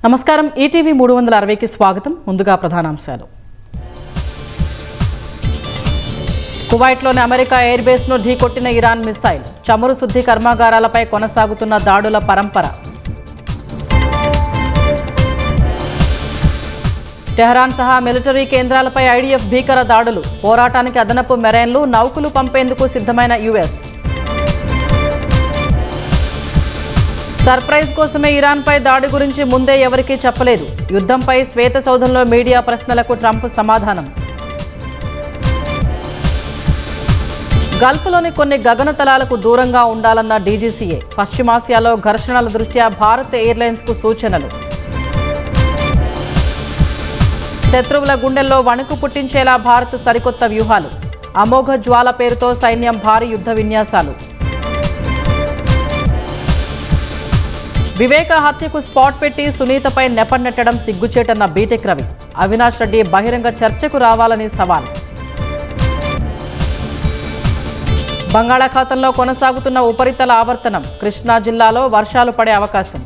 నమస్కారం ఈటీవీ 360కి స్వాగతం. ముందుగా ప్రధానాంశాలు. కువైట్లోని అమెరికా ఎయిర్ బేస్ను ఢీకొట్టిన ఇరాన్ మిసైల్. చమురు శుద్ధి కర్మాగారాలపై కొనసాగుతున్న దాడుల పరంపర. టెహరాన్ సహా మిలిటరీ కేంద్రాలపై ఐడిఎఫ్ భీకర దాడులు. పోరాటానికి అదనపు మెరైన్లు, నౌకలు పంపేందుకు సిద్ధమైన యుఎస్. సర్ప్రైజ్ కోసమే ఇరాన్పై దాడి గురించి ముందే ఎవరికీ చెప్పలేదు. యుద్ధంపై శ్వేత సౌధంలో మీడియా ప్రశ్నలకు ట్రంప్ సమాధానం. గల్ఫ్లోని కొన్ని గగనతలాలకు దూరంగా ఉండాలన్న డీజీసీఏ. పశ్చిమాసియాలో ఘర్షణల దృష్ట్యా భారత్ ఎయిర్లైన్స్కు సూచనలు. శత్రువుల గుండెల్లో వణుకు పుట్టించేలా భారత్ సరికొత్త వ్యూహాలు. అమోఘ జ్వాల పేరుతో సైన్యం భారీ యుద్ధ విన్యాసాలు. వివేక హత్యకు స్పాట్ పెట్టి సునీతపై నెపన్నెట్టడం సిగ్గుచేటన్న బీటెక్ రవి. అవినాష్ రెడ్డి బహిరంగ చర్చకు రావాలని సవాల్. బంగాళాఖాతంలో కొనసాగుతున్న ఉపరితల ఆవర్తనం. కృష్ణా జిల్లాలో వర్షాలు పడే అవకాశం.